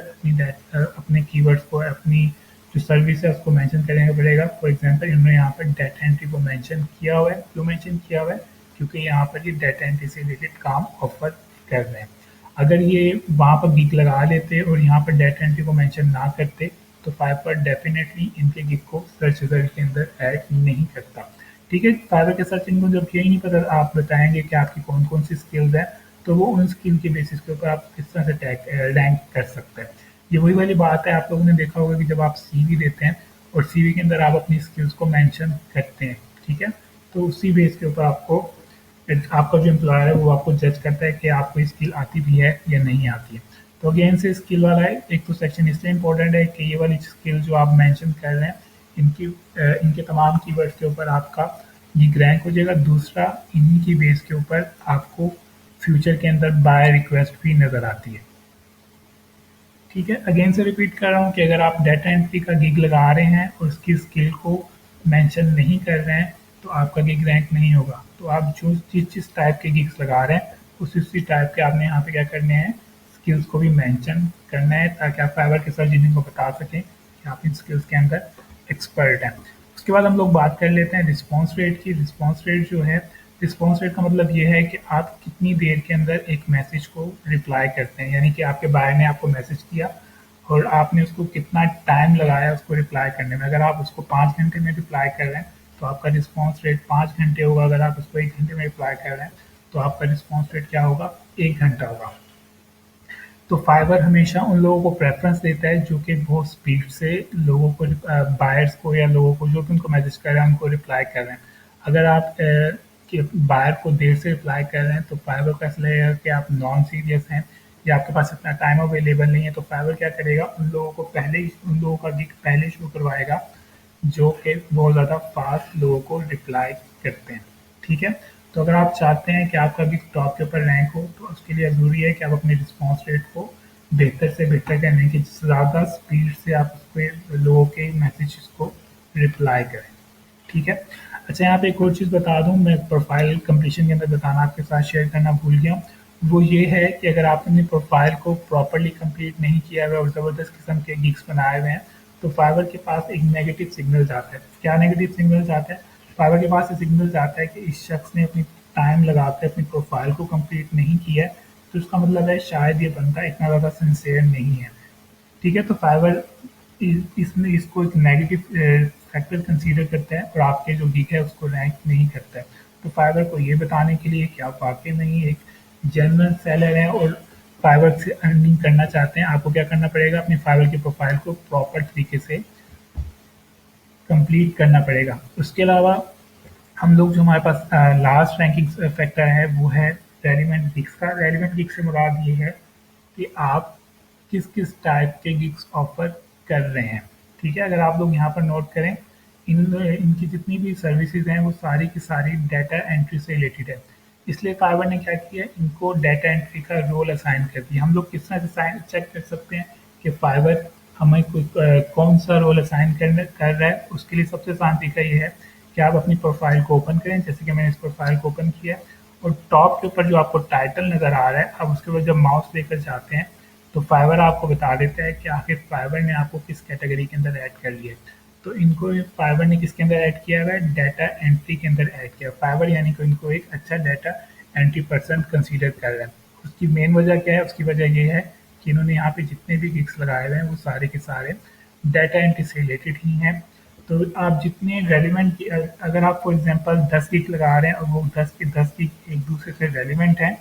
अपने कीवर्ड्स को, अपनी जो सर्विस है उसको मेंशन करना पड़ेगा। फॉर एग्जांपल इन्होंने यहाँ पर डाटा एंट्री को मेंशन किया हुआ है। क्यों मेंशन किया हुआ है, क्योंकि यहाँ पर ये डाटा एंट्री से रिलेटेड काम ऑफर कर रहे हैं। अगर ये वहाँ पर गिग लगा लेते और यहाँ पर डाटा एंट्री को मेंशन ना करते तो फाइवर डेफिनेटली इनके गिग को सर्च रिजल्ट के अंदर ऐड नहीं करता। ठीक है, फाइवर के सर्च इंजन को जब यही नहीं पता आप बताएंगे कि आपकी कौन कौन सी स्किल्स हैं, तो वो उन स्किल के बेसिस के ऊपर आप किस तरह से रैंक कर सकते हैं। ये वही वाली बात है, आप लोगों ने देखा होगा कि जब आप सीवी देते हैं और सीवी के अंदर आप अपनी स्किल्स को मेंशन करते हैं, ठीक है, तो उसी बेस के ऊपर आपका जो एम्प्लॉयर है वो आपको जज करता है कि आपको स्किल आती भी है या नहीं आती है। तो अगेन से स्किल वाला है, एक तो सेक्शन इसलिए इम्पोर्टेंट है कि ये वाली स्किल जो आप मेंशन कर रहे हैं इनके तमाम कीवर्ड्स के ऊपर आपका ये रैंक हो जाएगा। दूसरा, इन्हीं की बेस के ऊपर आपको फ्यूचर के अंदर बाय रिक्वेस्ट भी नज़र आती है। ठीक है, अगेन से रिपीट कर रहा हूँ कि अगर आप डाटा एंट्री का गिग लगा रहे हैं और उसकी स्किल को मेंशन नहीं कर रहे हैं तो आपका गिग रैंक नहीं होगा। तो आप जो जिस टाइप के गिग्स लगा रहे हैं उसी टाइप के आपने यहाँ पे क्या करने हैं, स्किल्स को भी मेंशन करना है ताकि आप फाइवर के सर्च इंजन को बता सकें कि आप इन स्किल्स के अंदर एक्सपर्ट हैं। उसके बाद हम लोग बात कर लेते हैं रिस्पॉन्स रेट की। रिस्पॉन्स रेट जो है, रिस्पॉन्स रेट का मतलब ये है कि आप कितनी देर के अंदर एक मैसेज को रिप्लाई करते हैं, यानी कि आपके बायर ने आपको मैसेज किया और आपने उसको कितना टाइम लगाया उसको रिप्लाई करने में। अगर आप उसको 5 घंटे में रिप्लाई कर रहे हैं तो आपका रिस्पॉन्स रेट 5 घंटे होगा। अगर आप उसको 1 घंटे में रिप्लाई कर रहे हैं तो आपका रिस्पॉन्स रेट क्या होगा, 1 घंटा होगा। तो फाइवर हमेशा उन लोगों को प्रेफरेंस देता है जो कि बहुत स्पीड से लोगों को, बायर्स को या लोगों को जो भी उनको मैसेज कर रहे हैं उनको रिप्लाई कर रहे हैं। अगर आप कि बायर को देर से रिप्लाई कर रहे हैं तो फाइवर का इसलिए है कि आप नॉन सीरियस हैं या आपके पास इतना टाइम अवेलेबल नहीं है, तो फाइवर क्या करेगा, उन लोगों का गिग पहले शो करवाएगा जो कि बहुत ज़्यादा फास्ट लोगों को रिप्लाई करते हैं। ठीक है, तो अगर आप चाहते हैं कि आपका भी टॉप के ऊपर रैंक हो, तो उसके लिए ज़रूरी है कि आप अपने रिस्पॉन्स रेट को बेहतर से बेहतर करने की ज़्यादा स्पीड से आप उसपे लोगों के मैसेजेस को रिप्लाई करें। ठीक है। अच्छा, यहाँ पे एक और चीज़ बता दूँ, मैं प्रोफाइल कंप्लीशन के अंदर बताना आपके साथ शेयर करना भूल गया हूँ। वो ये है कि अगर आपने अपनी प्रोफाइल को प्रॉपर्ली कंप्लीट नहीं किया हुआ और ज़बरदस्त किस्म के गिग्स बनाए हुए हैं, तो फाइवर के पास एक नेगेटिव सिग्नल जाता है। क्या नेगेटिव सिग्नल जाता है? फाइवर के पास ये सिग्नल जाता है कि इस शख्स ने अपनी टाइम लगाकर अपनी प्रोफाइल को कंप्लीट नहीं किया है, तो उसका मतलब है शायद ये बंदा इतना ज़्यादा सिंसियर नहीं है। ठीक है, तो फाइवर इसमें इसको एक नेगेटिव फैक्टर कंसीडर करता है और आपके जो गिग है उसको रैंक नहीं करता है। तो फाइवर को ये बताने के लिए कि आप वाकई में ही एक जेन्युइन सेलर हैं और फाइवर से अर्निंग करना चाहते हैं, आपको क्या करना पड़ेगा, अपनी फाइवर की प्रोफाइल को प्रॉपर तरीके से कंप्लीट करना पड़ेगा। उसके अलावा हम लोग जो हमारे पास लास्ट रैंकिंग फैक्टर है वो है रेलिवेंट गिग्स का। रेलिवेंट गिग से मुराद ये है कि आप किस किस टाइप के गिग्स ऑफर कर रहे हैं। ठीक है, अगर आप लोग यहाँ पर नोट करें, इनकी जितनी भी सर्विसेज हैं वो सारी की सारी डाटा एंट्री से रिलेटेड है। इसलिए फाइवर ने क्या किया, इनको डाटा एंट्री का रोल असाइन कर दिया। हम लोग किस तरह से चेक कर सकते हैं कि फाइवर हमें कौन सा रोल असाइन कर रहा है। उसके लिए सबसे आसान तरीका ये है कि आप अपनी प्रोफाइल को ओपन करें, जैसे कि मैंने इस प्रोफाइल को ओपन किया और टॉप के ऊपर जो आपको टाइटल नज़र आ रहा है, आप उसके ऊपर जब माउस लेकर जाते हैं तो फाइवर आपको बता देता है कि आखिर फाइवर ने आपको किस कैटेगरी के अंदर ऐड कर लिया है। तो इनको फाइवर ने किसके अंदर ऐड किया हुआ है, डाटा एंट्री के अंदर ऐड किया। फाइवर यानी कि इनको एक अच्छा डाटा एंट्री पर्सन कंसीडर कर रहा है। उसकी मेन वजह क्या है, उसकी वजह ये है कि इन्होंने यहाँ पे जितने भी गिग्स लगाए हुए हैं वो सारे के सारे डाटा एंट्री से रिलेटेड ही हैं। तो आप जितने रेलिवेंट, अगर आप फॉर एग्जांपल 10 गिग लगा रहे हैं और वो 10 के 10 गिग एक दूसरे से रेलिवेंट हैं,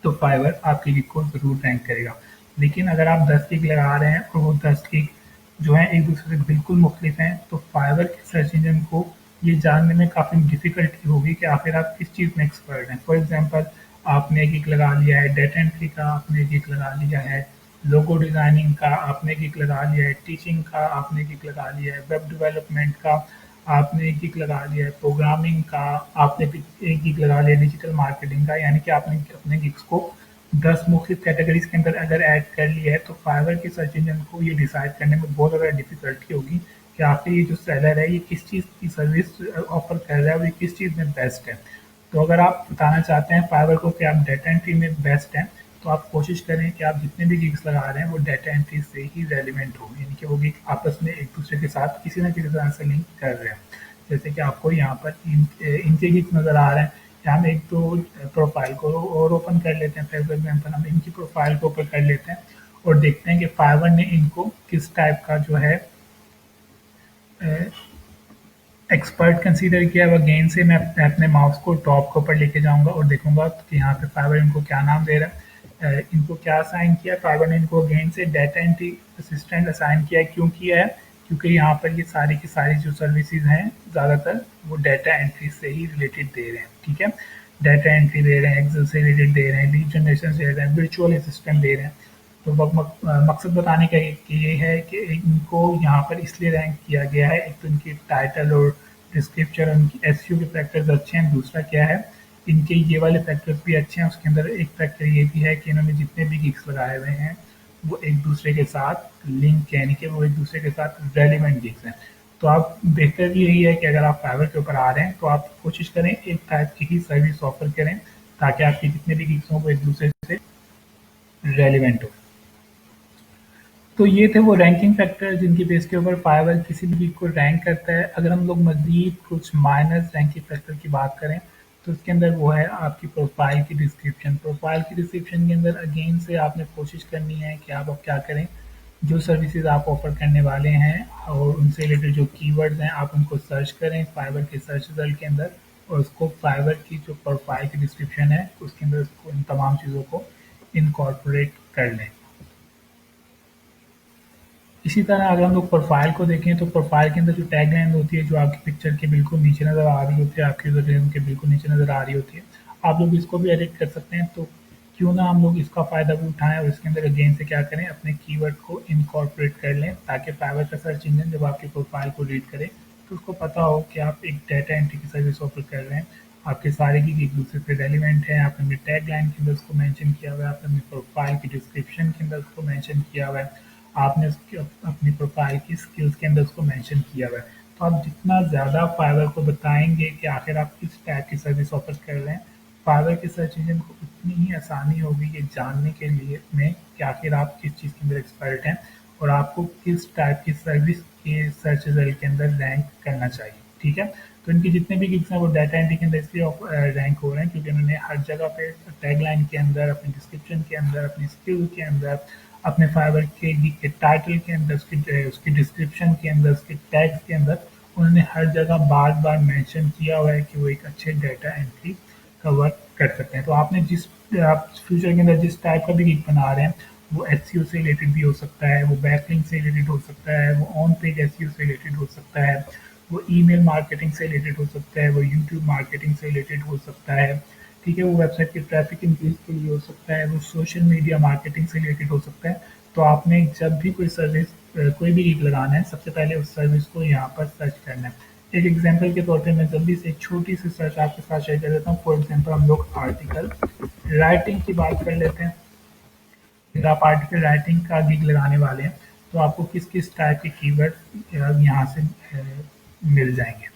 तो फाइवर आपके गिग को ज़रूर रैंक करेगा। लेकिन अगर आप 10 गिग लगा रहे हैं और वो 10 गिग जो हैं एक दूसरे से बिल्कुल मुख्तलिफ हैं, तो फाइवर के सर्च इंजन को ये जानने में काफ़ी डिफ़िकल्टी होगी कि आखिर आप किस चीज़ में एक्सपर्ट हैं। फॉर एग्जांपल, आपने गिग लगा लिया है डाटा एंट्री का, आपने गिग लगा लिया है लोगो डिज़ाइनिंग का, आपने गिग लगा लिया है टीचिंग का, आपने गिग लगा लिया है वेब डेवलपमेंट का, आपने एक गिग लगा लिया है प्रोग्रामिंग का, आपने एक गिग लगा लिया डिजिटल मार्केटिंग का। यानी कि आपने अपने गिग्स को 10 मुख्तलिफ कैटेगरीज के अंदर अगर ऐड कर लिया है, तो फाइवर के सर्च इंजन को ये डिसाइड करने में बहुत ज़्यादा डिफिकल्टी होगी कि आखिर ये जो सेलर है ये किस चीज़ की सर्विस ऑफर कर रहा है और ये किस चीज़ में बेस्ट है। तो अगर आप बताना चाहते हैं फाइवर को कि आप डाटा एंट्री में बेस्ट हैं, तो आप कोशिश करें कि आप जितने भी गिग्स लगा रहे हैं वो डाटा एंट्री से ही रेलिवेंट हो, यानी कि वो गिग आपस में एक दूसरे के साथ किसी न किसी तरह से लिंक कर रहे हैं। जैसे कि आपको यहाँ पर इनके गिग्स नज़र आ रहे हैं, या हम एक दो प्रोफाइल को और ओपन कर लेते हैं। फॉर एग्जाम्पल, हम इनकी प्रोफाइल को ओपन कर लेते हैं और देखते हैं कि फाइवर ने इनको किस टाइप का जो है एक्सपर्ट कंसीडर किया हुआ। गेन से मैं अपने माउस को टॉप के ऊपर लेके जाऊंगा और देखूंगा कि यहाँ पे फाइवर इनको क्या नाम दे रहा है, इनको क्या असाइन किया। फाइवर ने इनको गेन से डाटा एंट्री असिस्टेंट असाइन किया है। क्यों किया है? क्योंकि यहाँ पर ये सारी की सारी जो सर्विसेज हैं ज़्यादातर वो डाटा एंट्री से ही रिलेटेड दे रहे हैं। ठीक है, डाटा एंट्री दे रहे हैं, एक्सेल से रिलेटेड दे रहे हैं, लीड जनरेशन दे रहे हैं, वर्चुअल असिस्टेंट दे रहे हैं। तो मकसद बताने का ये है कि इनको यहाँ पर इसलिए रैंक किया गया है, एक तो इनकी टाइटल और डिस्क्रिप्शन, उनकी एसईओ के फैक्टर्स अच्छे हैं। दूसरा क्या है, इनके ये वाले फैक्टर्स भी अच्छे हैं। उसके अंदर एक फैक्टर ये भी है कि इन्होंने जितने भी गिग्स लगाए हुए हैं वो एक दूसरे के साथ लिंक, यानी कि वो एक दूसरे के साथ रेलिवेंट गिग्स हैं। तो आप बेहतर भी यही है कि अगर आप फाइवर के ऊपर आ रहे हैं तो आप कोशिश करें एक टाइप की ही सर्विस ऑफर करें, ताकि आपके जितने भी गिग्स हों वो एक दूसरे से रेलिवेंट हो। तो ये थे वो रैंकिंग फैक्टर जिनकी बेस के ऊपर फाइवर किसी भी वीक को रैंक करता है। अगर हम लोग मज़ीद कुछ माइनस रैंकिंग फैक्टर की बात करें, तो उसके अंदर वो है आपकी प्रोफाइल की डिस्क्रिप्शन। प्रोफाइल की डिस्क्रिप्शन के अंदर अगेन से आपने कोशिश करनी है कि आप अब क्या करें, जो सर्विसेज आप ऑफर करने वाले हैं और उनसे रिलेटेड जो कीवर्ड्स हैं आप उनको सर्च करें फाइवर के सर्च रिजल्ट के अंदर, और उसको फाइवर की जो प्रोफाइल की डिस्क्रिप्शन है उसके अंदर उसको इन तमाम चीज़ों को इनकॉर्पोरेट कर लें। इसी तरह अगर हम लोग प्रोफाइल को देखें, तो प्रोफाइल के अंदर जो टैगलाइन होती है जो आपकी पिक्चर के बिल्कुल नीचे नज़र आ रही होती है, आपके यूज़र के बिल्कुल नीचे नज़र आ रही होती है, आप लोग इसको भी एडिट कर सकते हैं। तो क्यों ना हम लोग इसका फ़ायदा भी उठाएं और इसके अंदर अगेन से क्या करें, अपने कीवर्ड को इनकॉर्पोरेट कर लें, ताकि फाइवर का सर्च इंजन जब आपकी प्रोफाइल को रीड करे तो उसको पता हो कि आप एक डाटा एंट्री की सर्विस ऑफर कर रहे हैं आपके सारे गिग एक दूसरे से रेलिवेंट हैं, आपने अपने टैग लाइन के अंदर उसको मेंशन किया हुआ है, आपने अपनी प्रोफाइल की डिस्क्रिप्शन के अंदर उसको मेंशन किया हुआ है, आपने उसकी अपनी प्रोफाइल की स्किल्स के अंदर उसको मेंशन किया हुआ है। तो आप जितना ज़्यादा फाइवर को बताएंगे कि आखिर आप किस टाइप की सर्विस ऑफर कर रहे हैं, फाइवर के सर्च इंजन को उतनी ही आसानी होगी ये जानने के लिए में कि आखिर आप किस चीज़ के अंदर एक्सपर्ट हैं और आपको किस टाइप की सर्विस के सर्च रिजल्ट के अंदर रैंक करना चाहिए। ठीक है, तो इनके जितने भी गिग्स हैं वो डाटा एंट्री के अंदर इसलिए रैंक हो रहे हैं क्योंकि उन्होंने हर जगह पे टैगलाइन के अंदर, अपने डिस्क्रिप्शन के अंदर, अपनी स्किल के अंदर, अपने फाइवर के गिग के टाइटल के अंदर, उसकी डिस्क्रिप्शन के अंदर, उसके टैग्स के अंदर उन्होंने हर जगह बार बार मेंशन किया हुआ है कि वो एक अच्छे डाटा एंट्री का वर्क कर सकते हैं। तो आपने जिस आप फ्यूचर के अंदर जिस टाइप का भी गिग बना रहे हैं, वो एसईओ से रिलेटेड भी हो सकता है, वो बैकलिंक से रिलेटेड हो सकता है, वो ऑन पेज एसईओ से रिलेटेड हो सकता है, वो ईमेल मार्केटिंग से रिलेटेड हो सकता है, वो यूट्यूब मार्केटिंग से रिलेटेड हो सकता है, ठीक है, वो वेबसाइट के ट्रैफिक इंक्रीज के लिए हो सकता है, वो सोशल मीडिया मार्केटिंग से रिलेटेड हो सकता है। तो आपने जब भी कोई सर्विस कोई भी गिग लगाना है, सबसे पहले उस सर्विस को यहाँ पर सर्च करना है। एक एग्जांपल के तौर पे मैं जल्दी से एक छोटी सी सर्च आपके साथ शेयर कर देता हूँ। फॉर एग्जांपल हम लोग आर्टिकल राइटिंग की बात कर लेते हैं। अगर आप आर्टिकल राइटिंग का गिग लगाने वाले हैं, तो आपको किस-किस टाइप के कीवर्ड यहाँ से मिल जाएँगे।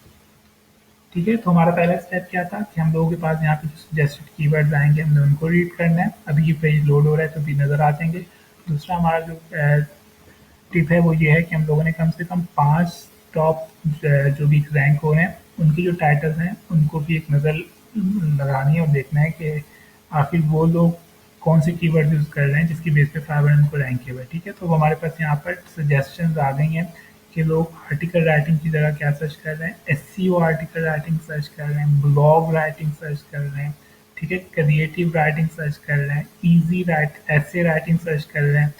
ठीक है, तो हमारा पहला स्टेप क्या था कि हम लोगों के पास यहाँ पे जो सजेस्टेड कीवर्ड्स आएँगे, हमने उनको रीड करना है। अभी ये पेज लोड हो रहा है तो भी नज़र आ जाएँगे। दूसरा हमारा जो टिप है वो ये है कि हम लोगों ने कम से कम 5 टॉप जो भी रैंक हो रहे हैं, उनके जो टाइटल्स हैं, उनको भी एक नज़र लगानी है और देखना है कि आखिर वो लोग कौन से कीवर्ड यूज़ कर रहे हैं जिसकी बेस पे फाइवर उनको रैंक किया हुआ है। ठीक है, तो हमारे पास यहाँ पर सजेशंस आ गई हैं कि लोग आर्टिकल राइटिंग की जगह क्या सर्च कर रहे हैं, एसईओ आर्टिकल राइटिंग सर्च कर रहे हैं, ब्लॉग राइटिंग सर्च कर रहे हैं, ठीक है, क्रिएटिव राइटिंग सर्च कर रहे हैं, ईजी राइट ऐसे राइटिंग सर्च कर रहे हैं,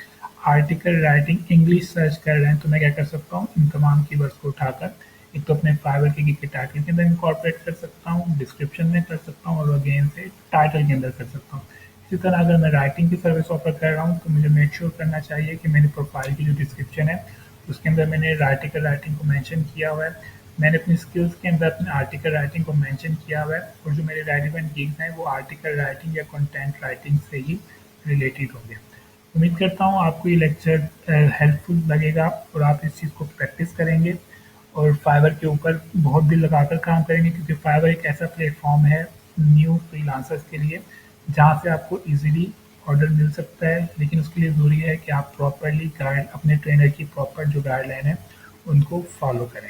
आर्टिकल राइटिंग इंग्लिश सर्च कर रहे हैं। तो मैं क्या कर सकता हूँ, इन तमाम कीवर्ड्स को उठाकर एक तो अपने फाइवर के गिग के टाइटल के अंदर इनकॉर्पोरेट कर सकता हूँ, डिस्क्रिप्शन में कर सकता हूँ और अगेन से टाइटल के अंदर कर सकता हूँ। इसी तरह अगर मैं राइटिंग की सर्विस ऑफर कर रहा हूँ तो मुझे मेक श्योर करना चाहिए कि मेरी प्रोफाइल की जो डिस्क्रिप्शन है उसके अंदर मैंने आर्टिकल राइटिंग को मेंशन किया हुआ है, मैंने अपनी स्किल्स के अंदर अपने आर्टिकल राइटिंग को मेंशन किया हुआ है और जो मेरे रेलिवेंट गिग्स हैं वो आर्टिकल राइटिंग या कंटेंट राइटिंग से ही रिलेटेड होंगे। उम्मीद करता हूँ आपको ये लेक्चर हेल्पफुल लगेगा और आप इस चीज़ को प्रैक्टिस करेंगे और फाइवर के ऊपर बहुत दिल लगाकर काम करेंगे क्योंकि फाइवर एक ऐसा प्लेटफॉर्म है न्यू फ्रीलांसर्स के लिए जहाँ से आपको इजीली ऑर्डर मिल सकता है, लेकिन उसके लिए ज़रूरी है कि आप प्रॉपरली गाइड अपने ट्रेनर की प्रॉपर जो गाइडलाइन है उनको फॉलो करें।